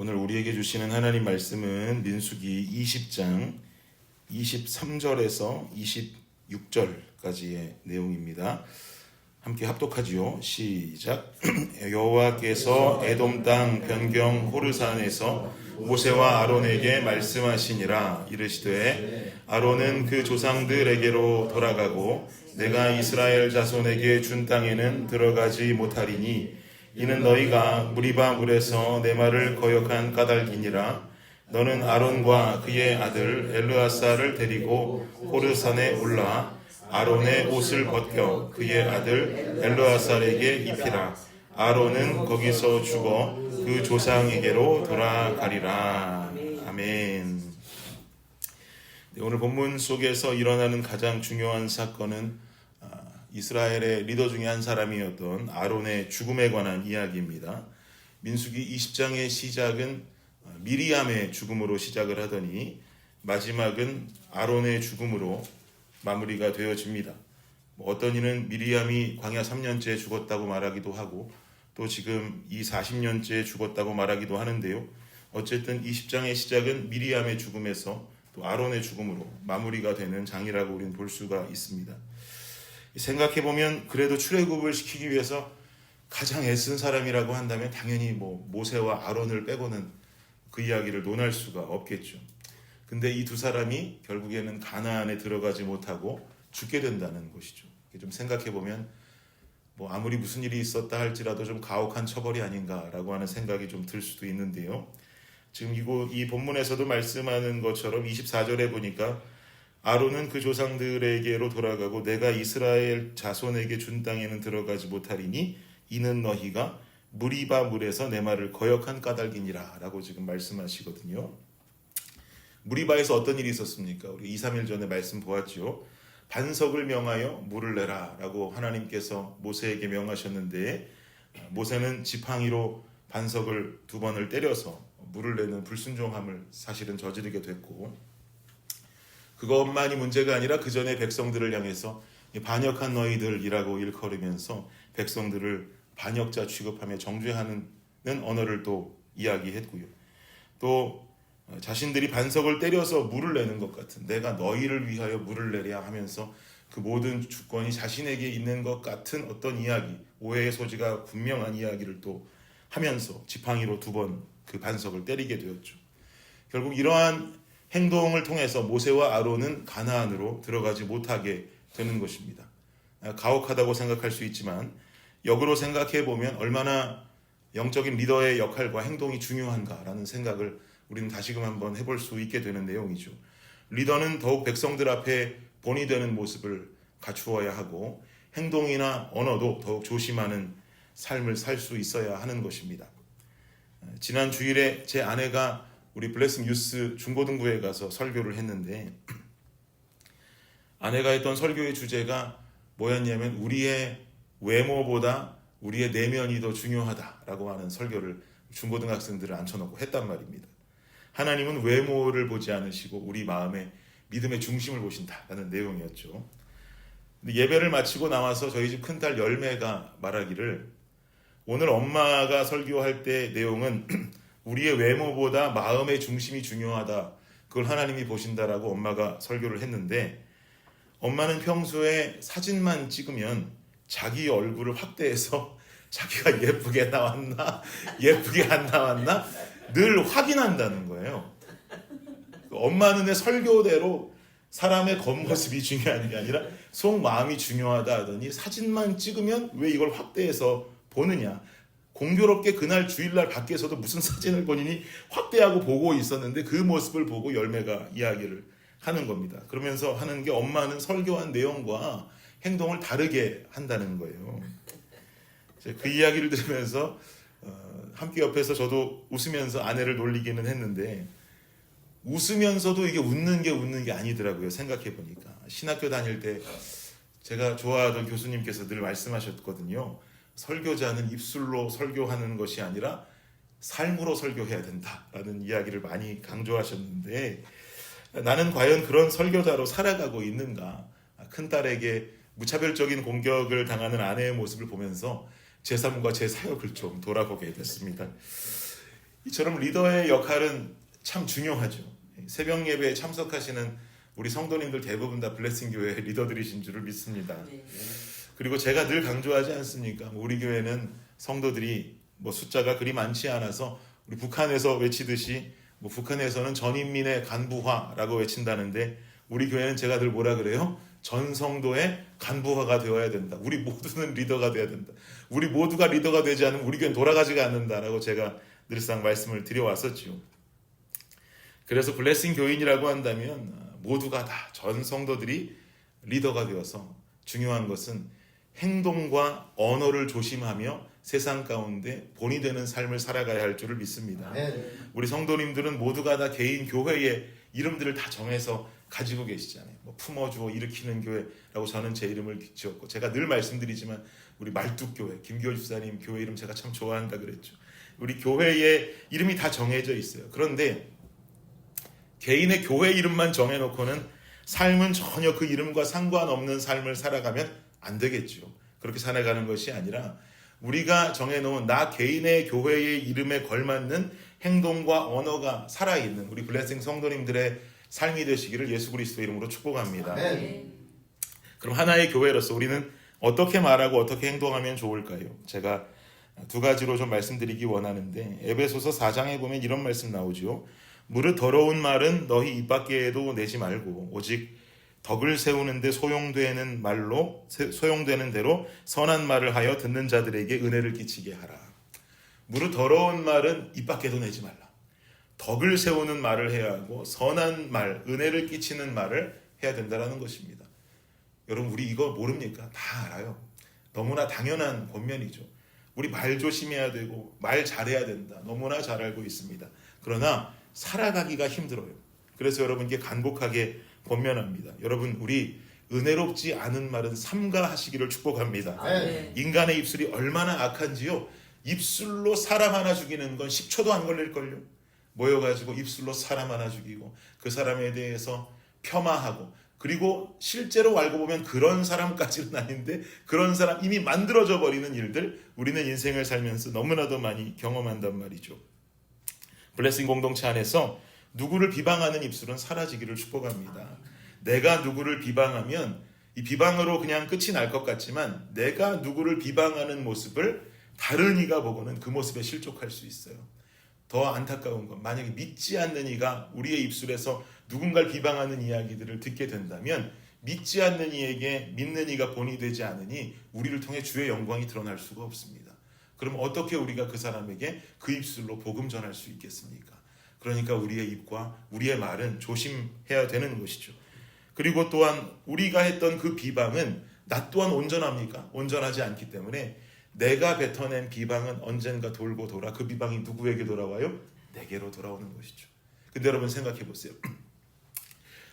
오늘 우리에게 주시는 하나님 말씀은 민수기 20장 23절에서 26절까지의 내용입니다. 함께 합독하지요. 시작. 여호와께서 에돔 땅 변경 호르산에서 모세와 아론에게 말씀하시니라. 이르시되 아론은 그 조상들에게로 돌아가고 내가 이스라엘 자손에게 준 땅에는 들어가지 못하리니 이는 너희가 무리바 물에서 내 말을 거역한 까닭이니라. 너는 아론과 그의 아들 엘르아사를 데리고 호르산에 올라 아론의 옷을 벗겨 그의 아들 엘르아살에게 입히라. 아론은 거기서 죽어 그 조상에게로 돌아가리라. 아멘. 네, 오늘 본문 속에서 일어나는 가장 중요한 사건은 이스라엘의 리더 중에 한 사람이었던 아론의 죽음에 관한 이야기입니다. 민수기 20장의 시작은 미리암의 죽음으로 시작을 하더니 마지막은 아론의 죽음으로 마무리가 되어집니다. 어떤 이는 미리암이 광야 3년째 죽었다고 말하기도 하고 또 지금 이 40년째 죽었다고 말하기도 하는데요. 어쨌든 20장의 시작은 미리암의 죽음에서 또 아론의 죽음으로 마무리가 되는 장이라고 우리는 볼 수가 있습니다. 생각해보면 그래도 출애굽을 시키기 위해서 가장 애쓴 사람이라고 한다면 당연히 모세와 아론을 빼고는 그 이야기를 논할 수가 없겠죠. 근데 이 두 사람이 결국에는 가나안에 들어가지 못하고 죽게 된다는 것이죠. 좀 생각해보면 아무리 무슨 일이 있었다 할지라도 좀 가혹한 처벌이 아닌가라고 하는 생각이 좀 들 수도 있는데요. 지금 이 본문에서도 말씀하는 것처럼 24절에 보니까 아론은 그 조상들에게로 돌아가고 내가 이스라엘 자손에게 준 땅에는 들어가지 못하리니 이는 너희가 무리바 물에서 내 말을 거역한 까닭이니라 라고 지금 말씀하시거든요. 무리바에서 어떤 일이 있었습니까? 우리 2, 3일 전에 말씀 보았죠. 반석을 명하여 물을 내라 라고 하나님께서 모세에게 명하셨는데 모세는 지팡이로 반석을 2번을 때려서 물을 내는 불순종함을 사실은 저지르게 됐고 그것만이 문제가 아니라 그 전에 백성들을 향해서 반역한 너희들이라고 일컬으면서 백성들을 반역자 취급하며 정죄하는 언어를 또 이야기했고요. 또 자신들이 반석을 때려서 물을 내는 것 같은 내가 너희를 위하여 물을 내랴 하면서 그 모든 주권이 자신에게 있는 것 같은 어떤 이야기, 오해의 소지가 분명한 이야기를 또 하면서 지팡이로 2번 그 반석을 때리게 되었죠. 결국 이러한 행동을 통해서 모세와 아론은 가나안으로 들어가지 못하게 되는 것입니다. 가혹하다고 생각할 수 있지만 역으로 생각해 보면 얼마나 영적인 리더의 역할과 행동이 중요한가라는 생각을 우리는 다시금 한번 해볼 수 있게 되는 내용이죠. 리더는 더욱 백성들 앞에 본이 되는 모습을 갖추어야 하고 행동이나 언어도 더욱 조심하는 삶을 살 수 있어야 하는 것입니다. 지난 주일에 제 아내가 우리 블레싱 유스 중고등부에 가서 설교를 했는데 아내가 했던 설교의 주제가 뭐였냐면 우리의 외모보다 우리의 내면이 더 중요하다라고 하는 설교를 중고등학생들을 앉혀놓고 했단 말입니다. 하나님은 외모를 보지 않으시고 우리 마음의 믿음의 중심을 보신다라는 내용이었죠. 근데 예배를 마치고 나와서 저희 집 큰딸 열매가 말하기를 오늘 엄마가 설교할 때 내용은 우리의 외모보다 마음의 중심이 중요하다. 그걸 하나님이 보신다라고 엄마가 설교를 했는데 엄마는 평소에 사진만 찍으면 자기 얼굴을 확대해서 자기가 예쁘게 나왔나 예쁘게 안 나왔나 늘 확인한다는 거예요. 엄마 눈의 설교대로 사람의 겉모습이 중요한 게 아니라 속마음이 중요하다 하더니 사진만 찍으면 왜 이걸 확대해서 보느냐. 공교롭게 그날 주일날 밖에서도 무슨 사진을 본인이 확대하고 보고 있었는데 그 모습을 보고 열매가 이야기를 하는 겁니다. 그러면서 하는 게 엄마는 설교한 내용과 행동을 다르게 한다는 거예요. 그 이야기를 들으면서 함께 옆에서 저도 웃으면서 아내를 놀리기는 했는데 웃으면서도 이게 웃는 게 아니더라고요. 생각해 보니까 신학교 다닐 때 제가 좋아하던 교수님께서 늘 말씀하셨거든요. 설교자는 입술로 설교하는 것이 아니라 삶으로 설교해야 된다라는 이야기를 많이 강조하셨는데 나는 과연 그런 설교자로 살아가고 있는가? 큰딸에게 무차별적인 공격을 당하는 아내의 모습을 보면서 제 삶과 제 사역을 좀 돌아보게 됐습니다. 이처럼 리더의 역할은 참 중요하죠. 새벽 예배에 참석하시는 우리 성도님들 대부분 다 블레싱 교회의 리더들이신 줄을 믿습니다. 그리고 제가 늘 강조하지 않습니까? 우리 교회는 성도들이 숫자가 그리 많지 않아서 우리 북한에서 외치듯이 북한에서는 전인민의 간부화라고 외친다는데 우리 교회는 제가 늘 뭐라 그래요? 전 성도의 간부화가 되어야 된다. 우리 모두는 리더가 되어야 된다. 우리 모두가 리더가 되지 않으면 우리 교회는 돌아가지가 않는다라고 제가 늘상 말씀을 드려왔었죠. 그래서 블레싱 교인이라고 한다면 모두가 다 전 성도들이 리더가 되어서 중요한 것은 행동과 언어를 조심하며 세상 가운데 본이 되는 삶을 살아가야 할 줄을 믿습니다. 우리 성도님들은 모두가 다 개인 교회의 이름들을 다 정해서 가지고 계시잖아요. 품어주어 일으키는 교회라고 저는 제 이름을 지었고, 제가 늘 말씀드리지만 우리 말뚝교회 김기호 집사님 교회 이름 제가 참 좋아한다 그랬죠. 우리 교회의 이름이 다 정해져 있어요. 그런데 개인의 교회 이름만 정해놓고는 삶은 전혀 그 이름과 상관없는 삶을 살아가면 안 되겠죠. 그렇게 살아가는 것이 아니라 우리가 정해놓은 나 개인의 교회의 이름에 걸맞는 행동과 언어가 살아있는 우리 블레싱 성도님들의 삶이 되시기를 예수 그리스도의 이름으로 축복합니다. 그럼 하나의 교회로서 우리는 어떻게 말하고 어떻게 행동하면 좋을까요? 제가 두 가지로 좀 말씀드리기 원하는데, 에베소서 4장에 보면 이런 말씀 나오죠. 무릇 더러운 말은 너희 입 밖에도 내지 말고 오직 덕을 세우는데 소용되는 대로 선한 말을 하여 듣는 자들에게 은혜를 끼치게 하라. 무릇 더러운 말은 입 밖에도 내지 말라. 덕을 세우는 말을 해야 하고 선한 말, 은혜를 끼치는 말을 해야 된다는 것입니다. 여러분, 우리 이거 모릅니까? 다 알아요. 너무나 당연한 권면이죠. 우리 말 조심해야 되고 말 잘해야 된다. 너무나 잘 알고 있습니다. 그러나 살아가기가 힘들어요. 그래서 여러분께 간곡하게 권면합니다. 여러분, 우리 은혜롭지 않은 말은 삼가하시기를 축복합니다. 인간의 입술이 얼마나 악한지요. 입술로 사람 하나 죽이는 건 10초도 안 걸릴걸요. 모여가지고 입술로 사람 하나 죽이고 그 사람에 대해서 폄하하고, 그리고 실제로 알고 보면 그런 사람까지는 아닌데 그런 사람 이미 만들어져 버리는 일들, 우리는 인생을 살면서 너무나도 많이 경험한단 말이죠. 블레싱 공동체 안에서 누구를 비방하는 입술은 사라지기를 축복합니다. 내가 누구를 비방하면 이 비방으로 그냥 끝이 날 것 같지만 내가 누구를 비방하는 모습을 다른 이가 보고는 그 모습에 실족할 수 있어요. 더 안타까운 건 만약에 믿지 않는 이가 우리의 입술에서 누군가를 비방하는 이야기들을 듣게 된다면 믿지 않는 이에게 믿는 이가 본이 되지 않으니 우리를 통해 주의 영광이 드러날 수가 없습니다. 그럼 어떻게 우리가 그 사람에게 그 입술로 복음 전할 수 있겠습니까? 그러니까 우리의 입과 우리의 말은 조심해야 되는 것이죠. 그리고 또한 우리가 했던 그 비방은 나 또한 온전합니까? 온전하지 않기 때문에 내가 뱉어낸 비방은 언젠가 돌고 돌아 그 비방이 누구에게 돌아와요? 내게로 돌아오는 것이죠. 근데 여러분 생각해 보세요.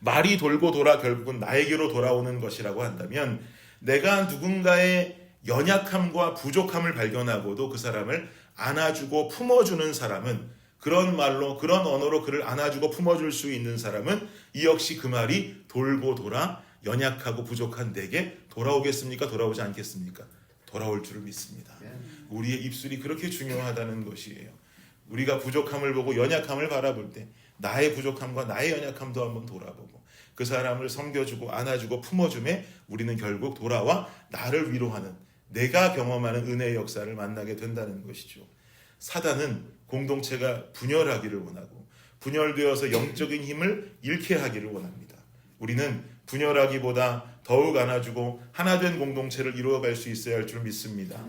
말이 돌고 돌아 결국은 나에게로 돌아오는 것이라고 한다면 내가 누군가의 연약함과 부족함을 발견하고도 그 사람을 안아주고 품어주는 사람은, 그런 말로 그런 언어로 그를 안아주고 품어줄 수 있는 사람은 이 역시 그 말이 돌고 돌아 연약하고 부족한 내게 돌아오겠습니까? 돌아오지 않겠습니까? 돌아올 줄을 믿습니다. 우리의 입술이 그렇게 중요하다는 것이에요. 우리가 부족함을 보고 연약함을 바라볼 때 나의 부족함과 나의 연약함도 한번 돌아보고 그 사람을 섬겨주고 안아주고 품어줌에 우리는 결국 돌아와 나를 위로하는, 내가 경험하는 은혜의 역사를 만나게 된다는 것이죠. 사단은 공동체가 분열하기를 원하고 분열되어서 영적인 힘을 잃게 하기를 원합니다. 우리는 분열하기보다 더욱 안아주고 하나된 공동체를 이루어갈 수 있어야 할 줄 믿습니다.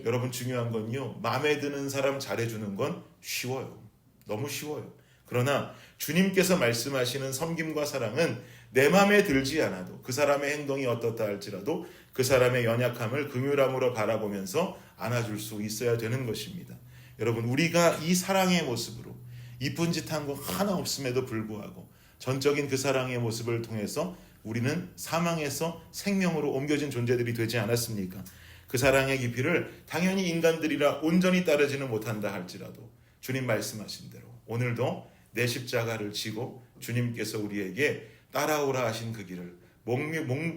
여러분, 중요한 건요, 마음에 드는 사람 잘해주는 건 쉬워요. 너무 쉬워요. 그러나 주님께서 말씀하시는 섬김과 사랑은 내 마음에 들지 않아도 그 사람의 행동이 어떻다 할지라도 그 사람의 연약함을 긍휼함으로 바라보면서 안아줄 수 있어야 되는 것입니다. 여러분, 우리가 이 사랑의 모습으로 이쁜 짓 한 거 하나 없음에도 불구하고 전적인 그 사랑의 모습을 통해서 우리는 사망에서 생명으로 옮겨진 존재들이 되지 않았습니까? 그 사랑의 깊이를 당연히 인간들이라 온전히 따르지는 못한다 할지라도 주님 말씀하신 대로 오늘도 내 십자가를 지고 주님께서 우리에게 따라오라 하신 그 길을,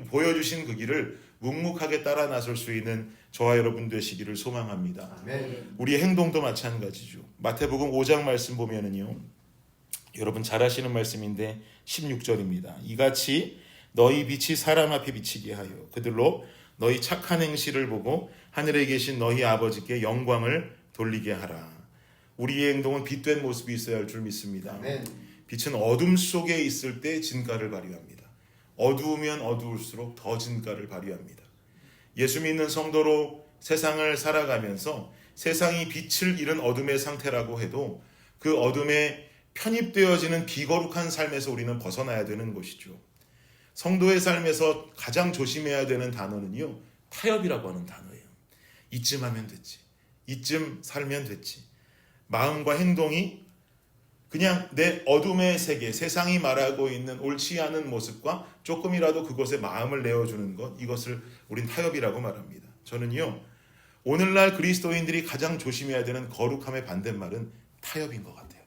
보여주신 그 길을 묵묵하게 따라 나설 수 있는 저와 여러분 되시기를 소망합니다. 아멘. 우리의 행동도 마찬가지죠. 마태복음 5장 말씀 보면은요, 여러분 잘 아시는 말씀인데 16절입니다. 이같이 너희 빛이 사람 앞에 비치게 하여 그들로 너희 착한 행실을 보고 하늘에 계신 너희 아버지께 영광을 돌리게 하라. 우리의 행동은 빛된 모습이 있어야 할 줄 믿습니다. 아멘. 빛은 어둠 속에 있을 때 진가를 발휘합니다. 어두우면 어두울수록 더 진가를 발휘합니다. 예수 믿는 성도로 세상을 살아가면서 세상이 빛을 잃은 어둠의 상태라고 해도 그 어둠에 편입되어지는 비거룩한 삶에서 우리는 벗어나야 되는 것이죠. 성도의 삶에서 가장 조심해야 되는 단어는요, 타협이라고 하는 단어예요. 이쯤 하면 됐지, 이쯤 살면 됐지. 마음과 행동이 그냥 내 어둠의 세계, 세상이 말하고 있는 옳지 않은 모습과 조금이라도 그것에 마음을 내어주는 것, 이것을 우린 타협이라고 말합니다. 저는요, 오늘날 그리스도인들이 가장 조심해야 되는 거룩함의 반대말은 타협인 것 같아요.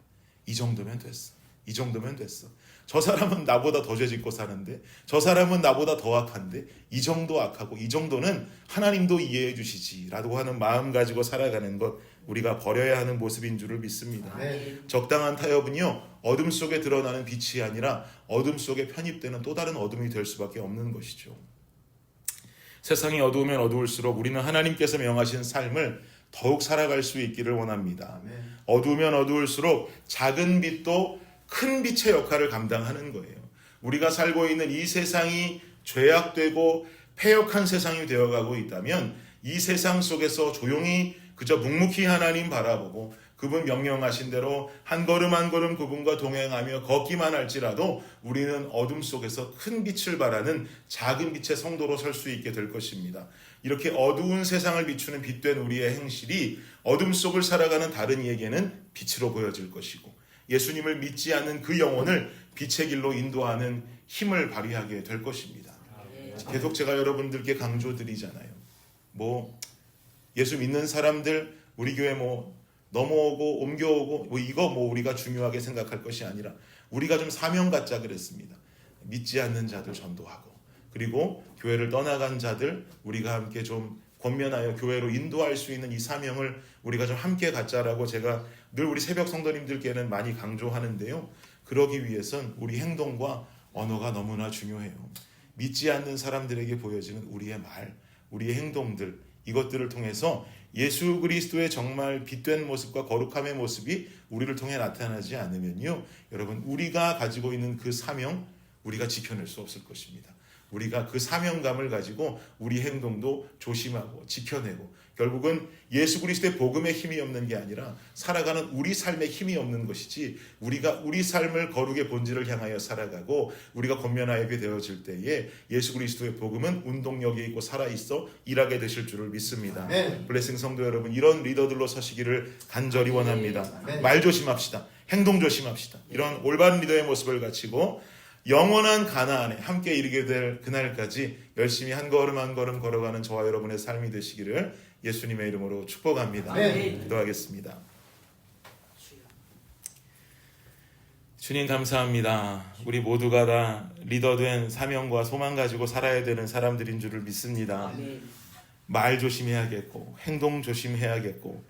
이 정도면 됐어. 이 정도면 됐어. 저 사람은 나보다 더 죄짓고 사는데, 저 사람은 나보다 더 악한데, 이 정도 악하고 이 정도는 하나님도 이해해 주시지 라고 하는 마음 가지고 살아가는 것, 우리가 버려야 하는 모습인 줄을 믿습니다. 네. 적당한 타협은요, 어둠 속에 드러나는 빛이 아니라 어둠 속에 편입되는 또 다른 어둠이 될 수밖에 없는 것이죠. 세상이 어두우면 어두울수록 우리는 하나님께서 명하신 삶을 더욱 살아갈 수 있기를 원합니다. 아멘. 어두우면 어두울수록 작은 빛도 큰 빛의 역할을 감당하는 거예요. 우리가 살고 있는 이 세상이 죄악되고 패역한 세상이 되어가고 있다면 이 세상 속에서 조용히 그저 묵묵히 하나님 바라보고 그분 명령하신 대로 한 걸음 한 걸음 그분과 동행하며 걷기만 할지라도 우리는 어둠 속에서 큰 빛을 발하는 작은 빛의 성도로 설 수 있게 될 것입니다. 이렇게 어두운 세상을 비추는 빛된 우리의 행실이 어둠 속을 살아가는 다른 이에게는 빛으로 보여질 것이고, 예수님을 믿지 않는 그 영혼을 빛의 길로 인도하는 힘을 발휘하게 될 것입니다. 계속 제가 여러분들께 강조드리잖아요. 예수 믿는 사람들 우리 교회 넘어오고 옮겨오고 이거 우리가 중요하게 생각할 것이 아니라 우리가 좀 사명 갖자 그랬습니다. 믿지 않는 자들 전도하고, 그리고 교회를 떠나간 자들 우리가 함께 좀 권면하여 교회로 인도할 수 있는 이 사명을 우리가 좀 함께 갖자라고 제가 늘 우리 새벽 성도님들께는 많이 강조하는데요. 그러기 위해선 우리 행동과 언어가 너무나 중요해요. 믿지 않는 사람들에게 보여지는 우리의 말, 우리의 행동들, 이것들을 통해서 예수 그리스도의 정말 빛된 모습과 거룩함의 모습이 우리를 통해 나타나지 않으면요, 여러분, 우리가 가지고 있는 그 사명, 우리가 지켜낼 수 없을 것입니다. 우리가 그 사명감을 가지고 우리 행동도 조심하고 지켜내고, 결국은 예수 그리스도의 복음의 힘이 없는 게 아니라 살아가는 우리 삶의 힘이 없는 것이지, 우리가 우리 삶을 거룩의 본질을 향하여 살아가고 우리가 권면하게 되어질 때에 예수 그리스도의 복음은 운동력이 있고 살아있어 일하게 되실 줄을 믿습니다. 아멘. 블레싱 성도 여러분, 이런 리더들로 서시기를 간절히 원합니다. 아멘. 말 조심합시다. 행동 조심합시다. 이런 올바른 리더의 모습을 갖추고 영원한 가나안에 함께 이르게 될 그날까지 열심히 한 걸음 한 걸음 걸어가는 저와 여러분의 삶이 되시기를 예수님의 이름으로 축복합니다. 아멘. 기도하겠습니다. 주님 감사합니다. 우리 모두가 다 리더된 사명과 소망 가지고 살아야 되는 사람들인 줄을 믿습니다. 말 조심해야겠고 행동 조심해야겠고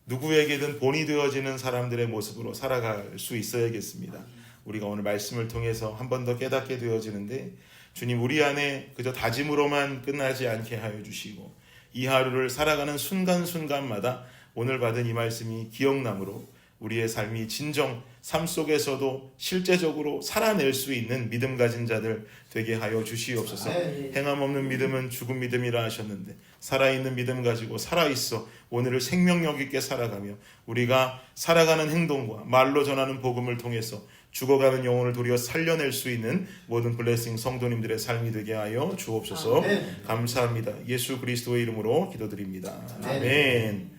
누구에게든 본이 되어지는 사람들의 모습으로 살아갈 수 있어야겠습니다. 우리가 오늘 말씀을 통해서 한 번 더 깨닫게 되어지는데, 주님, 우리 안에 그저 다짐으로만 끝나지 않게 하여 주시고 이 하루를 살아가는 순간순간마다 오늘 받은 이 말씀이 기억남으로 우리의 삶이 진정 삶 속에서도 실제적으로 살아낼 수 있는 믿음 가진 자들 되게 하여 주시옵소서. 행함 없는 믿음은 죽은 믿음이라 하셨는데 살아있는 믿음 가지고 살아있어 오늘을 생명력 있게 살아가며 우리가 살아가는 행동과 말로 전하는 복음을 통해서 죽어가는 영혼을 도리어 살려낼 수 있는 모든 블레싱 성도님들의 삶이 되게 하여 주옵소서. 감사합니다. 예수 그리스도의 이름으로 기도드립니다. 아멘.